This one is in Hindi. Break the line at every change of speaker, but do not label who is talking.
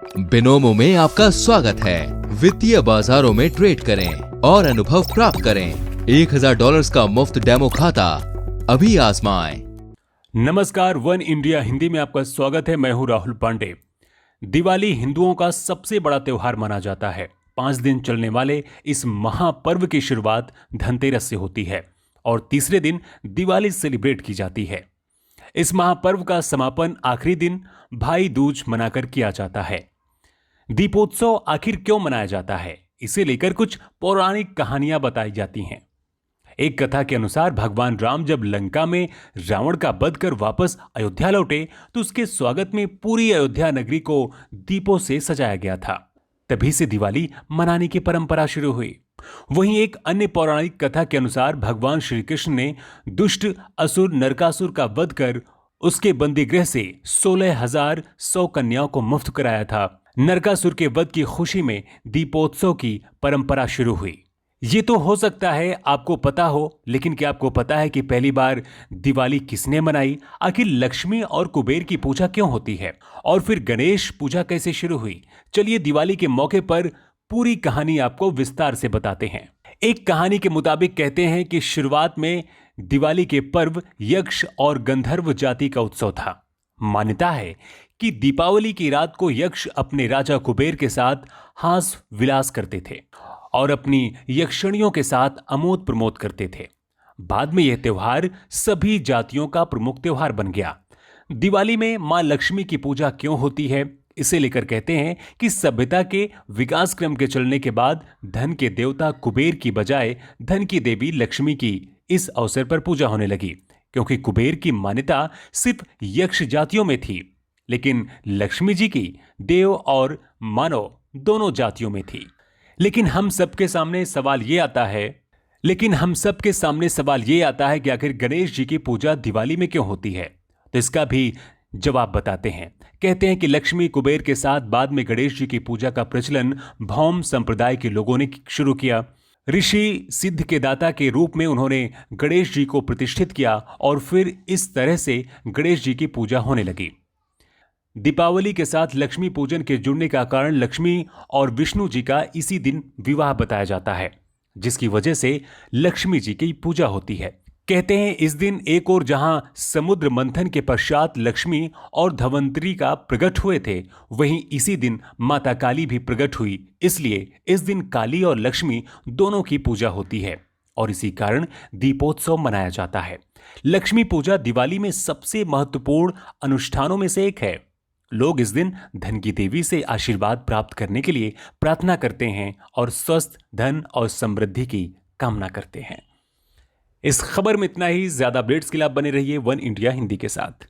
बिनोमो में आपका स्वागत है। वित्तीय बाजारों में ट्रेड करें और अनुभव प्राप्त करें। $1000 का मुफ्त डेमो खाता अभी आजमाएं।
नमस्कार, वन इंडिया हिंदी में आपका स्वागत है। मैं हूं राहुल पांडे। दिवाली हिंदुओं का सबसे बड़ा त्योहार माना जाता है। 5 दिन चलने वाले इस महापर्व की शुरुआत धनतेरस से होती है और तीसरे दिन दिवाली सेलिब्रेट की जाती है। इस महापर्व का समापन आखिरी दिन भाई दूज मनाकर किया जाता है। दीपोत्सव आखिर क्यों मनाया जाता है, इसे लेकर कुछ पौराणिक कहानियां बताई जाती हैं। एक कथा के अनुसार भगवान राम जब लंका में रावण का वध कर वापस अयोध्या लौटे तो उसके स्वागत में पूरी अयोध्या नगरी को दीपों से सजाया गया था। तभी से दिवाली मनाने की परंपरा शुरू हुई। वहीं एक अन्य पौराणिक कथा के अनुसार भगवान श्री कृष्ण ने दुष्ट असुर नरकासुर का वध कर उसके बंदीगृह से 16,100 कन्याओं को मुक्त कराया था। नरकासुर के वध की खुशी में दीपोत्सव की परंपरा शुरू हुई। ये तो हो सकता है आपको पता हो, लेकिन क्या आपको पता है कि पहली बार दिवाली किसने मनाई? आखिर लक्ष्मी और कुबेर की पूजा क्यों होती है और फिर गणेश पूजा कैसे शुरू हुई? चलिए दिवाली के मौके पर पूरी कहानी आपको विस्तार से बताते हैं। एक कहानी के मुताबिक कहते हैं कि शुरुआत में दिवाली के पर्व यक्ष और गंधर्व जाति का उत्सव था। मान्यता है कि दीपावली की रात को यक्ष अपने राजा कुबेर के साथ हास विलास करते थे और अपनी यक्षिणियों के साथ अमोद प्रमोद करते थे। बाद में यह त्योहार सभी जातियों का प्रमुख त्योहार बन गया। दिवाली में मां लक्ष्मी की पूजा क्यों होती है, इसे लेकर कहते हैं कि सभ्यता के विकास क्रम के चलने के बाद धन के देवता कुबेर की बजाय धन की देवी लक्ष्मी की इस अवसर पर पूजा होने लगी, क्योंकि कुबेर की मान्यता सिर्फ यक्ष जातियों में थी, लेकिन लक्ष्मी जी की देव और मानव दोनों जातियों में थी। लेकिन हम सबके सामने सवाल ये आता है कि आखिर गणेश जी की पूजा दिवाली में क्यों होती है? तो इसका भी जवाब बताते हैं। कहते हैं कि लक्ष्मी कुबेर के साथ बाद में गणेश जी की पूजा का प्रचलन भौम संप्रदाय के लोगों ने शुरू किया। ऋषि सिद्ध के दाता के रूप में उन्होंने गणेश जी को प्रतिष्ठित किया और फिर इस तरह से गणेश जी की पूजा होने लगी। दीपावली के साथ लक्ष्मी पूजन के जुड़ने का कारण लक्ष्मी और विष्णु जी का इसी दिन विवाह बताया जाता है, जिसकी वजह से लक्ष्मी जी की पूजा होती है। कहते हैं इस दिन एक और जहां समुद्र मंथन के पश्चात लक्ष्मी और धवंतरी का प्रकट हुए थे, वहीं इसी दिन माता काली भी प्रकट हुई। इसलिए इस दिन काली और लक्ष्मी दोनों की पूजा होती है और इसी कारण दीपोत्सव मनाया जाता है। लक्ष्मी पूजा दिवाली में सबसे महत्वपूर्ण अनुष्ठानों में से एक है। लोग इस दिन धन की देवी से आशीर्वाद प्राप्त करने के लिए प्रार्थना करते हैं और स्वस्थ धन और समृद्धि की कामना करते हैं। इस खबर में इतना ही। ज्यादा अपडेट्स के लिए आप बने रहिए वन इंडिया हिंदी के साथ।